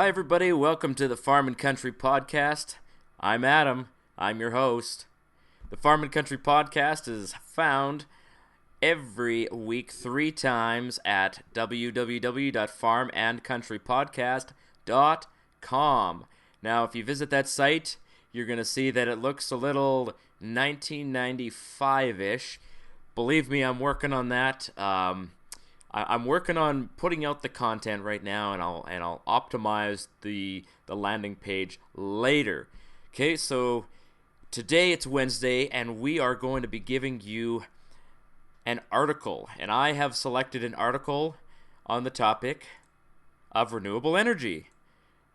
Hi, everybody. Welcome to the Farm and Country Podcast. I'm Adam. I'm your host. The Farm and Country Podcast is found every week 3 times at www.farmandcountrypodcast.com. Now, if you visit that site, you're going to see that it looks a little 1995-ish. Believe me, I'm working on that. I'm working on putting out the content right now, and I'll optimize the landing page later. Okay, so today it's Wednesday, and we are going to be giving you an article, and I have selected an article on the topic of renewable energy.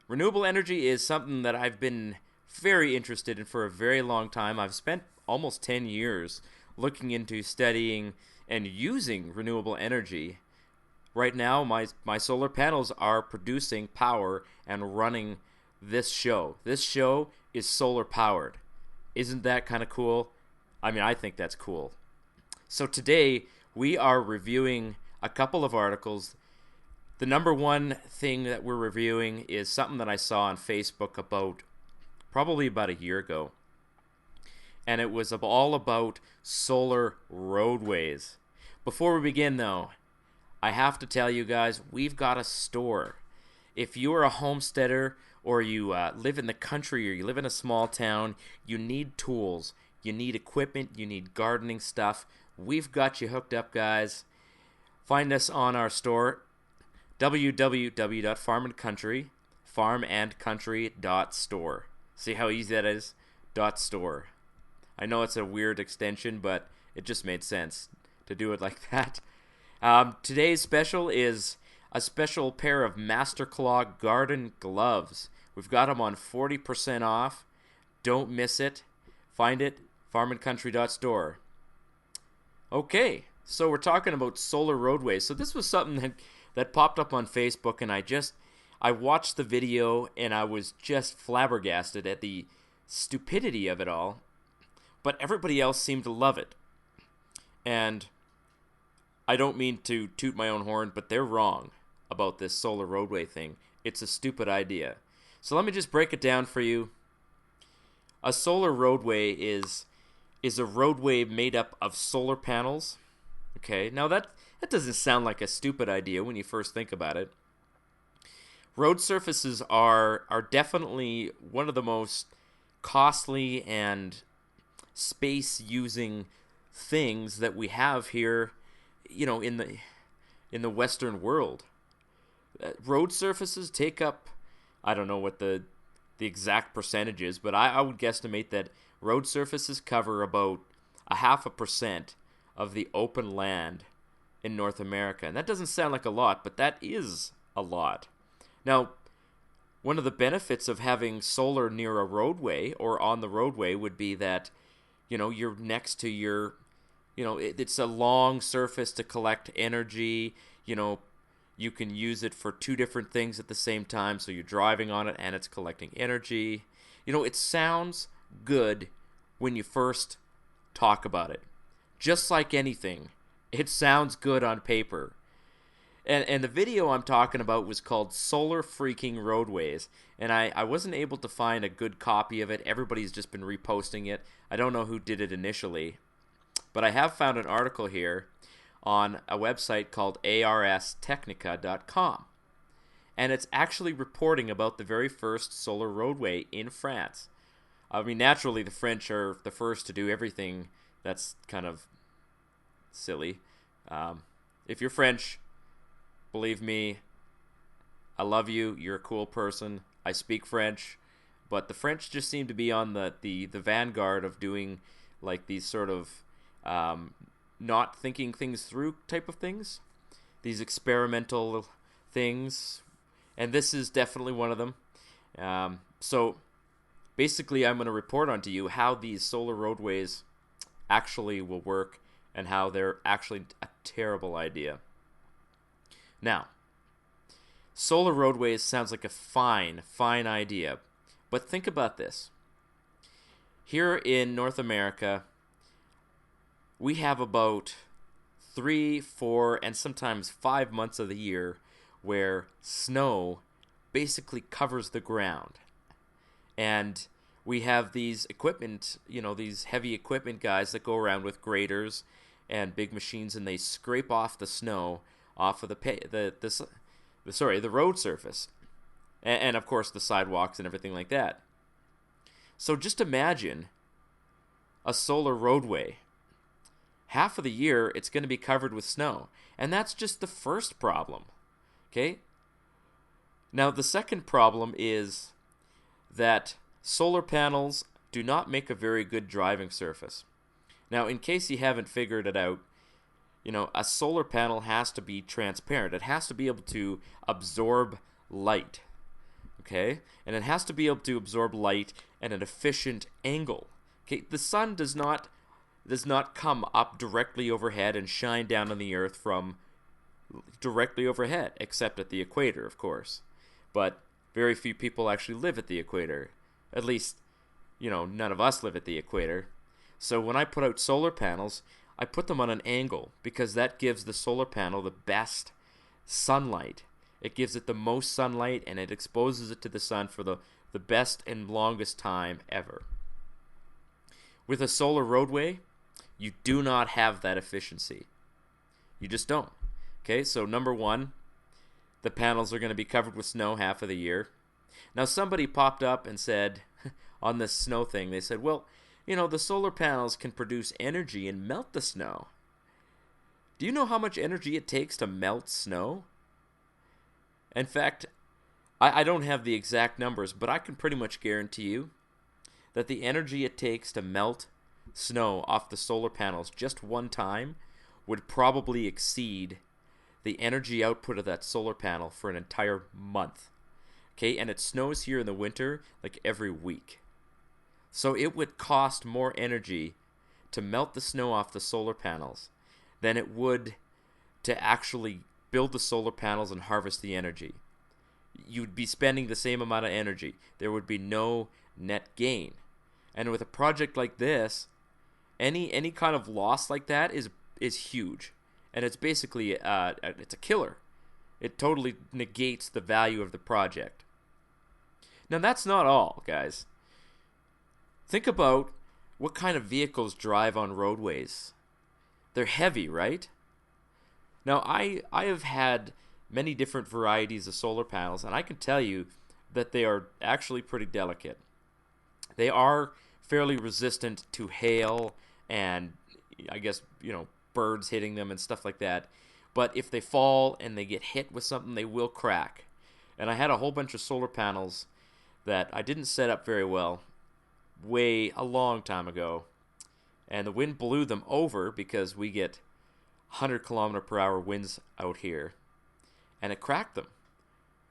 Renewable energy is something that I've been very interested in for a very long time. I've spent almost 10 years looking into studying and using renewable energy. Right now, my solar panels are producing power and running this show. This show is solar powered. Isn't that kind of cool? I mean, I think that's cool. So today, we are reviewing a couple of articles. The number one thing that we're reviewing is something that I saw on Facebook probably about a year ago. And it was all about solar roadways. Before we begin, though, I have to tell you guys, we've got a store. If you are a homesteader or you live in the country or you live in a small town, you need tools, you need equipment, you need gardening stuff. We've got you hooked up, guys. Find us on our store, farmandcountry.store. See how easy that is? .store. I know it's a weird extension, but it just made sense to do it like that. Today's special is a special pair of Master Claw garden gloves. We've got them on 40% off. Don't miss it. Find it, farmandcountry.store. Okay, so we're talking about solar roadways. So this was something that popped up on Facebook, and I watched the video, and I was just flabbergasted at the stupidity of it all. But everybody else seemed to love it. And I don't mean to toot my own horn, but they're wrong about this solar roadway thing. It's a stupid idea. So let me just break it down for you. A solar roadway is a roadway made up of solar panels. Okay, now that doesn't sound like a stupid idea when you first think about it. Road surfaces are definitely one of the most costly and space-using things that we have here, in the Western world. Road surfaces take up, I don't know what the exact percentage is, but I would guesstimate that road surfaces cover about 0.5% of the open land in North America. And that doesn't sound like a lot, but that is a lot. Now, one of the benefits of having solar near a roadway or on the roadway would be that, you're next to your, it's a long surface to collect energy. You can use it for 2 different things at the same time. So you're driving on it and it's collecting energy. It sounds good when you first talk about it. Just like anything, it sounds good on paper. And the video I'm talking about was called Solar Freaking Roadways. And I wasn't able to find a good copy of it. Everybody's just been reposting it. I don't know who did it initially. But I have found an article here on a website called arstechnica.com. And it's actually reporting about the very first solar roadway in France. I mean, naturally, the French are the first to do everything that's kind of silly. If you're French, believe me, I love you. You're a cool person. I speak French. But the French just seem to be on the vanguard of doing like these sort of not thinking things through type of things. These experimental things. And this is definitely one of them. So basically I'm going to report on to you how these solar roadways actually will work and how they're actually a terrible idea. Now, solar roadways sounds like a fine idea. But think about this. Here in North America, we have about 3, 4, and sometimes 5 months of the year where snow basically covers the ground. And we have these equipment, these heavy equipment guys that go around with graders and big machines, and they scrape off the snow off of the road surface, and of course the sidewalks and everything like that. So just imagine a solar roadway. Half of the year it's going to be covered with snow, and that's just the first problem. Okay? Now the second problem is that solar panels do not make a very good driving surface. Now, in case you haven't figured it out, a solar panel has to be transparent. It has to be able to absorb light. Okay? And it has to be able to absorb light at an efficient angle. Okay? The sun does not come up directly overhead and shine down on the earth from directly overhead, except at the equator, of course. But very few people actually live at the equator. At least, none of us live at the equator. So when I put out solar panels, I put them on an angle because that gives the solar panel the best sunlight. It gives it the most sunlight, and it exposes it to the sun for the best and longest time ever. With a solar roadway, you do not have that efficiency. You just don't. Okay, so number one, the panels are going to be covered with snow half of the year. Now somebody popped up and said, on this snow thing, they said, well, the solar panels can produce energy and melt the snow. Do you know how much energy it takes to melt snow? In fact, I don't have the exact numbers, but I can pretty much guarantee you that the energy it takes to melt snow off the solar panels just one time would probably exceed the energy output of that solar panel for an entire month. Okay, and it snows here in the winter like every week. So it would cost more energy to melt the snow off the solar panels than it would to actually build the solar panels and harvest the energy. You'd be spending the same amount of energy. There would be no net gain. And with a project like this, any kind of loss like that is huge. And it's basically it's a killer. It totally negates the value of the project. Now that's not all, guys. Think about what kind of vehicles drive on roadways. They're heavy, right? Now I have had many different varieties of solar panels, and I can tell you that they are actually pretty delicate. They are fairly resistant to hail and I guess, birds hitting them and stuff like that. But if they fall and they get hit with something, they will crack. And I had a whole bunch of solar panels that I didn't set up very well a long time ago. And the wind blew them over because we get 100-kilometer-per-hour winds out here. And it cracked them.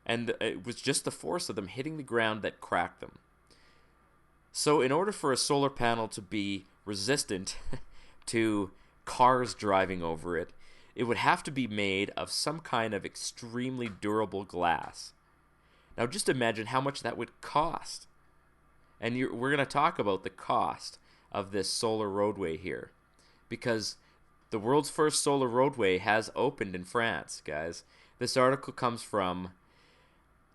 And it was just the force of them hitting the ground that cracked them. So in order for a solar panel to be resistant to cars driving over it, it would have to be made of some kind of extremely durable glass. Now just imagine how much that would cost. And we're going to talk about the cost of this solar roadway here. Because the world's first solar roadway has opened in France, guys. This article comes from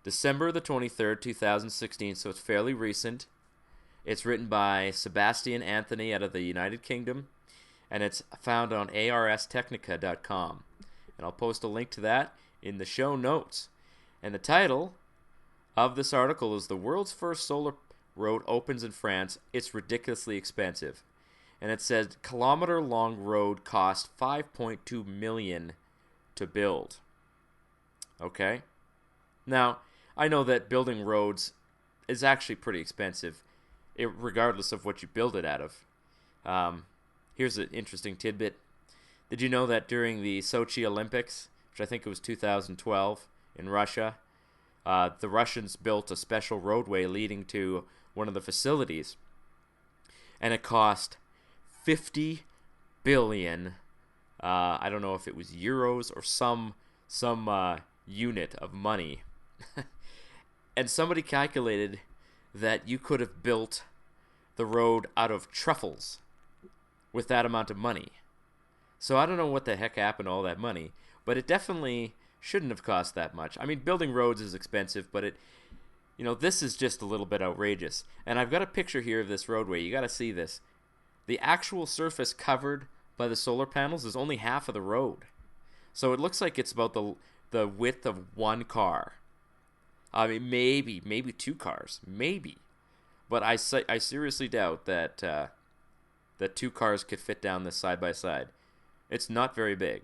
December the 23rd, 2016, so it's fairly recent. It's written by Sebastian Anthony out of the United Kingdom, and it's found on arstechnica.com. And I'll post a link to that in the show notes. And the title of this article is "The World's First Solar Road Opens in France. It's Ridiculously Expensive." And it says, kilometer-long road cost $5.2 million to build. Okay? Now, I know that building roads is actually pretty expensive, regardless of what you build it out of. Here's an interesting tidbit. Did you know that during the Sochi Olympics, which I think it was 2012 in Russia, the Russians built a special roadway leading to one of the facilities, and it cost 50 billion, I don't know if it was euros or some unit of money. And somebody calculated that you could have built the road out of truffles with that amount of money. So I don't know what the heck happened to all that money, but it definitely shouldn't have cost that much. I mean, building roads is expensive, but this is just a little bit outrageous. And I've got a picture here of this roadway. You got to see this. The actual surface covered by the solar panels is only half of the road. So it looks like it's about the width of one car. I mean, maybe 2 cars, maybe. But I seriously doubt that that 2 cars could fit down this side by side. It's not very big.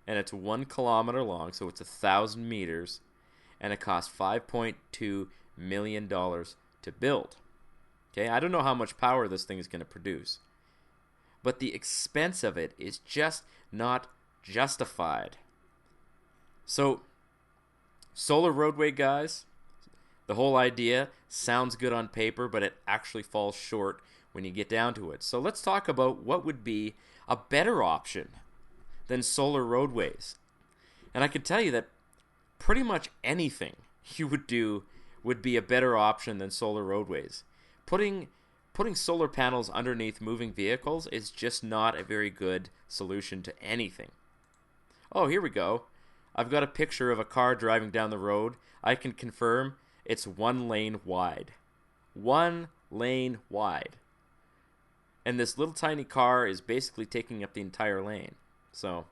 And it's 1 kilometer long, so it's 1,000 meters. And it cost $5.2 million to build. Okay, I don't know how much power this thing is going to produce. But the expense of it is just not justified. So, solar roadway, guys, the whole idea sounds good on paper, but it actually falls short when you get down to it. So let's talk about what would be a better option than solar roadways. And I can tell you that pretty much anything you would do would be a better option than solar roadways. Putting solar panels underneath moving vehicles is just not a very good solution to anything. Oh, here we go. I've got a picture of a car driving down the road. I can confirm it's 1 lane wide. 1 lane wide. And this little tiny car is basically taking up the entire lane. So,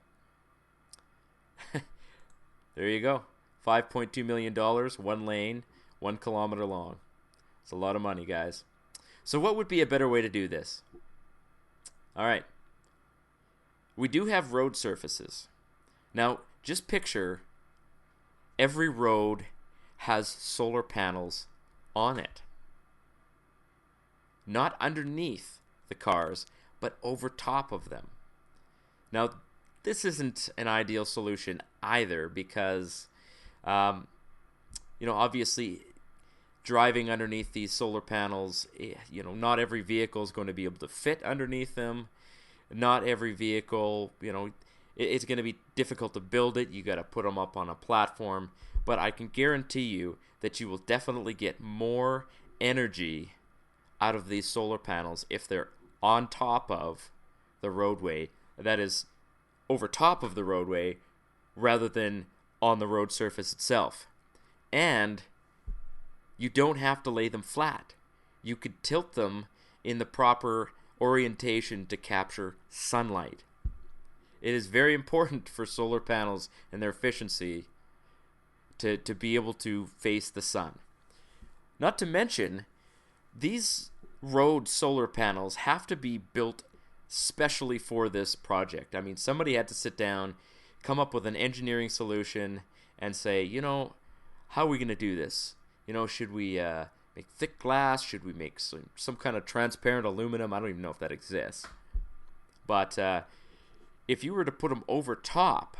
there you go. $5.2 million, 1 lane, 1 kilometer long. It's a lot of money, guys. So what would be a better way to do this? All right. We do have road surfaces. Now, just picture every road has solar panels on it. Not underneath the cars, but over top of them. Now, this isn't an ideal solution either because, obviously, driving underneath these solar panels, not every vehicle is going to be able to fit underneath them. Not every vehicle, it's going to be difficult to build it. You got to put them up on a platform. But I can guarantee you that you will definitely get more energy out of these solar panels if they're on top of the roadway. That is, over top of the roadway rather than on the road surface itself. And you don't have to lay them flat. You could tilt them in the proper orientation to capture sunlight. It is very important for solar panels and their efficiency to be able to face the sun. Not to mention, these road solar panels have to be built specially for this project. I mean, somebody had to sit down, come up with an engineering solution, and say, how are we going to do this? Should we make thick glass? Should we make some kind of transparent aluminum? I don't even know if that exists. But if you were to put them over top,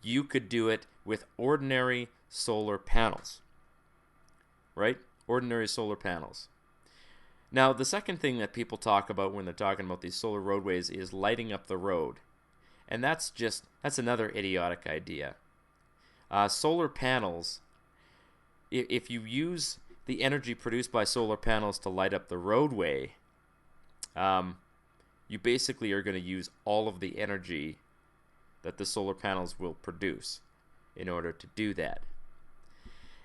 you could do it with ordinary solar panels. Right? Ordinary solar panels. Now, the second thing that people talk about when they're talking about these solar roadways is lighting up the road. And that's another idiotic idea. Solar panels, if you use the energy produced by solar panels to light up the roadway, you basically are going to use all of the energy that the solar panels will produce in order to do that.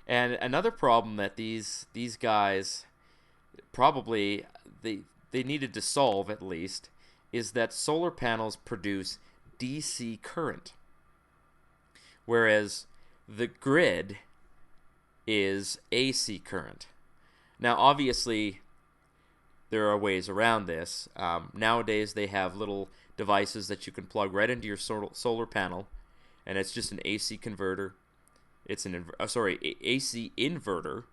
And another problem that these guys probably they needed to solve, at least, is that solar panels produce DC current, whereas the grid is AC current. Now, obviously, there are ways around this. Nowadays, they have little devices that you can plug right into your solar panel, and it's just an AC converter. It's an AC inverter,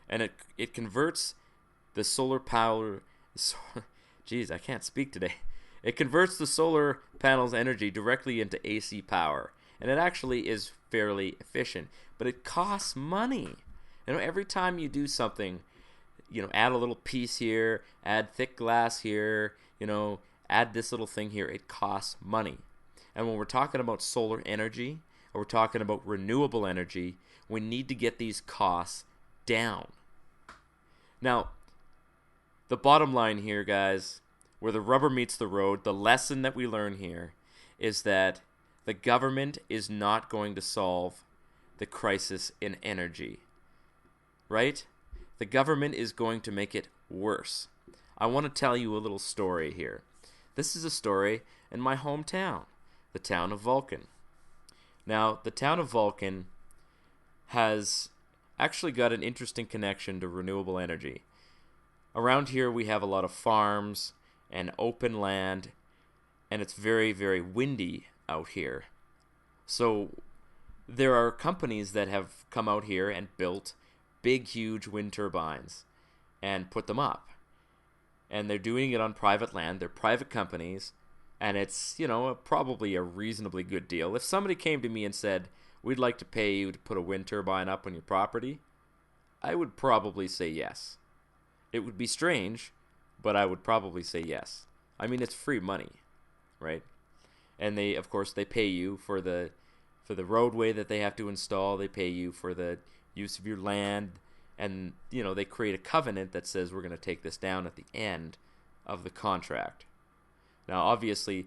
and it converts the solar power. Jeez, I can't speak today. It converts the solar panel's energy directly into AC power, and it actually is fairly efficient. But it costs money. Every time you do something, add a little piece here, add thick glass here, add this little thing here, it costs money. And when we're talking about solar energy, or we're talking about renewable energy, we need to get these costs down. Now, the bottom line here, guys, where the rubber meets the road, the lesson that we learn here is that the government is not going to solve the crisis in energy, right? The government is going to make it worse. I want to tell you a little story here. This is a story in my hometown, the town of Vulcan. Now, the town of Vulcan has actually got an interesting connection to renewable energy. Around here we have a lot of farms and open land, and it's very, very windy out here. So there are companies that have come out here and built big, huge wind turbines and put them up. And they're doing it on private land. They're private companies, and it's, probably a reasonably good deal. If somebody came to me and said, we'd like to pay you to put a wind turbine up on your property, I would probably say yes. It would be strange, but I would probably say yes. I mean, it's free money, right? And they, of course, they pay you for the roadway that they have to install. They pay you for the use of your land, and they create a covenant that says we're going to take this down at the end of the contract. Now, obviously,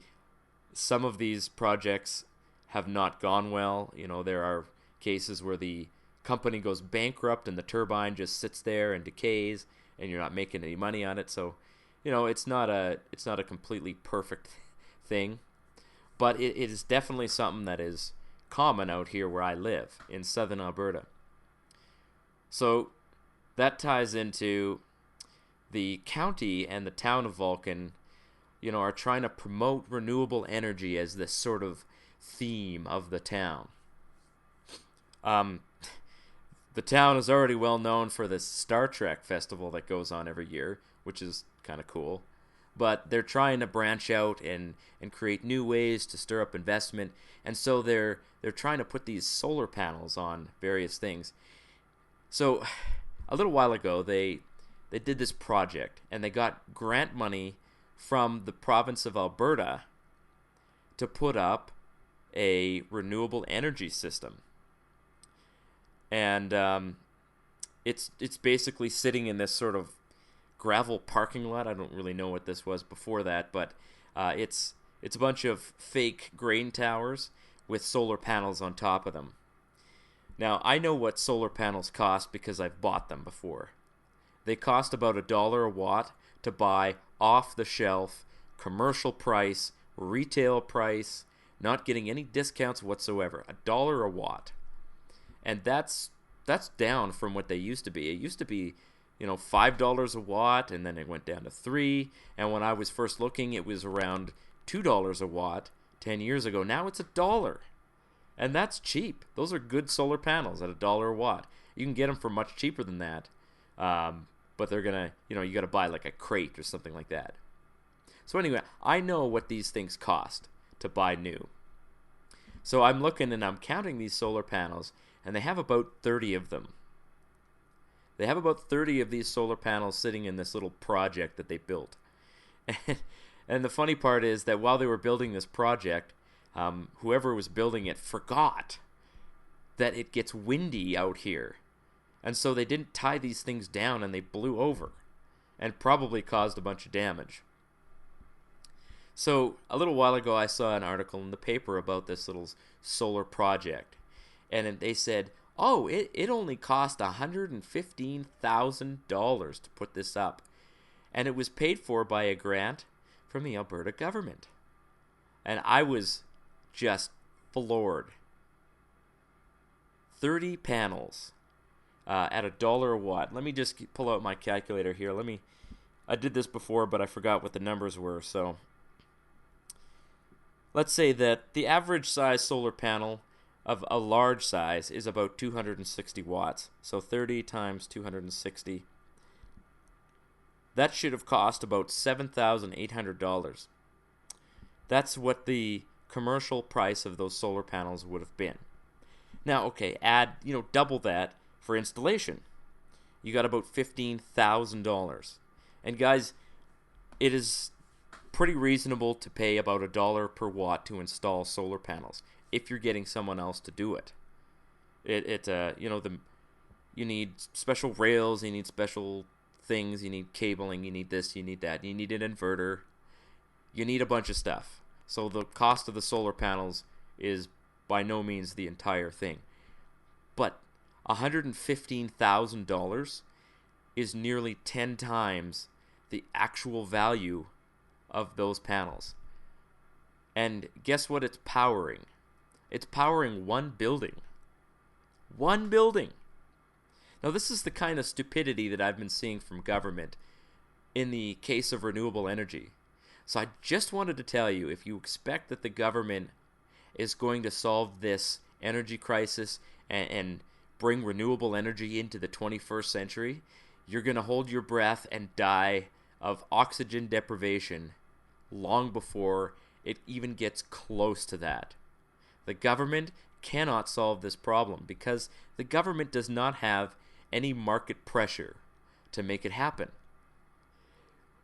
some of these projects have not gone well. There are cases where the company goes bankrupt and the turbine just sits there and decays, and you're not making any money on it. So, it's not a completely perfect thing, but it is definitely something that is common out here where I live in southern Alberta. So that ties into the county and the town of Vulcan, are trying to promote renewable energy as this sort of theme of the town. The town is already well known for this Star Trek festival that goes on every year, which is kind of cool. But they're trying to branch out and create new ways to stir up investment, and so they're trying to put these solar panels on various things. So a little while ago, they did this project, and they got grant money from the province of Alberta to put up a renewable energy system. And it's basically sitting in this sort of gravel parking lot. I don't really know what this was before that, but it's a bunch of fake grain towers with solar panels on top of them. Now, I know what solar panels cost because I've bought them before. They cost about $1 a watt to buy off-the-shelf, commercial price, retail price, not getting any discounts whatsoever. $1 a watt. And that's down from what they used to be. It used to be, $5 a watt, and then it went down to $3. And when I was first looking, it was around $2 a watt 10 years ago. Now it's $1. And that's cheap. Those are good solar panels at $1 a watt. You can get them for much cheaper than that. But they're going to, you got to buy like a crate or something like that. So anyway, I know what these things cost to buy new. So I'm looking and I'm counting these solar panels, and they have about 30 of them. They have about 30 of these solar panels sitting in this little project that they built. And the funny part is that while they were building this project, whoever was building it forgot that it gets windy out here. And so they didn't tie these things down, and they blew over and probably caused a bunch of damage. So a little while ago, I saw an article in the paper about this little solar project. And they said, oh, it only cost $115,000 to put this up. And it was paid for by a grant from the Alberta government. And I was just floored. 30 panels at $1 a watt. Let me just pull out my calculator here. I did this before, but I forgot what the numbers were. So let's say that the average size solar panel of a large size is about 260 watts. So 30 times 260. That should have cost about $7,800. That's what the commercial price of those solar panels would have been. Now, okay, double that for installation. You got about $15,000. And guys, it is pretty reasonable to pay about $1 per watt to install solar panels if you're getting someone else to do it. You need special rails, you need special things, you need cabling, you need this, you need that, you need an inverter, you need a bunch of stuff. So the cost of the solar panels is by no means the entire thing. But $115,000 is nearly 10 times the actual value of those panels. And guess what it's powering? It's powering one building. One building! Now this is the kind of stupidity that I've been seeing from government in the case of renewable energy. So I just wanted to tell you, if you expect that the government is going to solve this energy crisis and bring renewable energy into the 21st century, you're going to hold your breath and die of oxygen deprivation long before it even gets close to that. The government cannot solve this problem because the government does not have any market pressure to make it happen.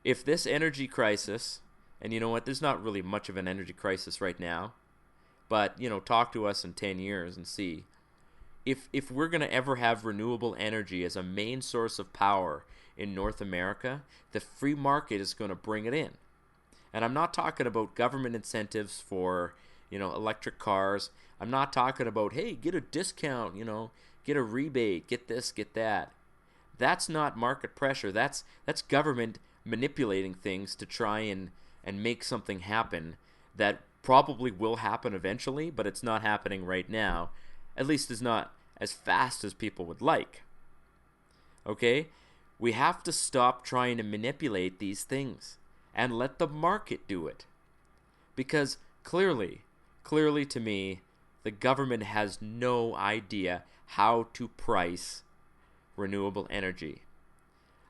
If this energy crisis, and you know what, there's not really much of an energy crisis right now, but, you know, talk to us in 10 years and see. If we're going to ever have renewable energy as a main source of power in North America, the free market is going to bring it in. And I'm not talking about government incentives for, you know, electric cars. I'm not talking about, hey, get a discount, you know, get a rebate, get this, get that. That's not market pressure. That's government manipulating things to try and make something happen that probably will happen eventually, but it's not happening right now. At least it's not as fast as people would like. Okay? We have to stop trying to manipulate these things and let the market do it. Because clearly to me, the government has no idea how to price renewable energy.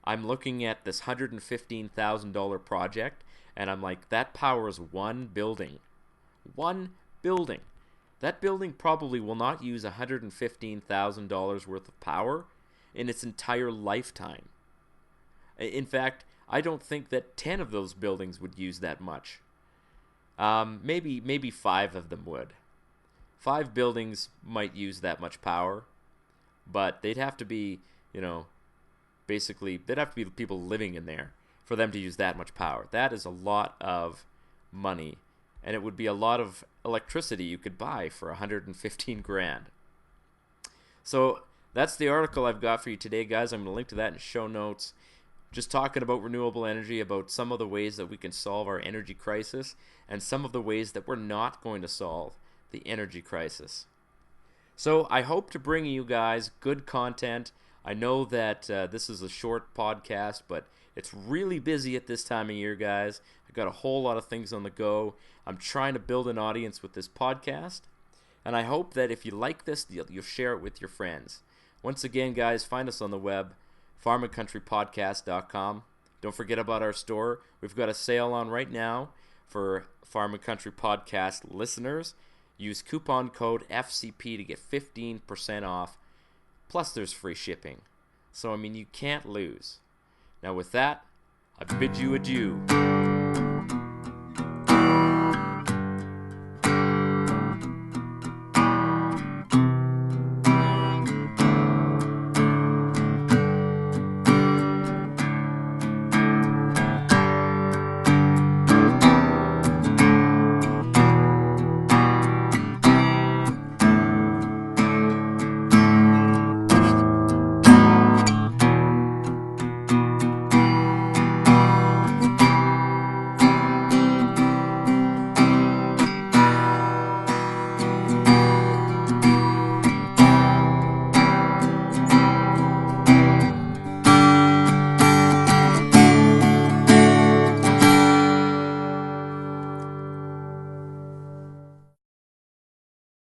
I'm looking at this $115,000 project, and I'm like, that powers one building. One building. That building probably will not use $115,000 worth of power in its entire lifetime. In fact, I don't think that 10 of those buildings would use that much. Maybe 5 of them would. 5 buildings might use that much power, but they'd have to be, you know, basically, they'd have to be the people living in there for them to use that much power. That is a lot of money, and it would be a lot of electricity you could buy for 115 grand. So that's the article I've got for you today, guys. I'm going to link to that in show notes. Just talking about renewable energy, about some of the ways that we can solve our energy crisis, and some of the ways that we're not going to solve the energy crisis. So I hope to bring you guys good content. I know that this is a short podcast, but it's really busy at this time of year, guys. I've got a whole lot of things on the go. I'm trying to build an audience with this podcast, and I hope that if you like this, you'll share it with your friends. Once again, guys, find us on the web, farmandcountrypodcast.com. Don't forget about our store. We've got a sale on right now for Farm and Country Podcast listeners. Use coupon code FCP to get 15% off. Plus, there's free shipping. So, I mean, you can't lose. Now, with that, I bid you adieu.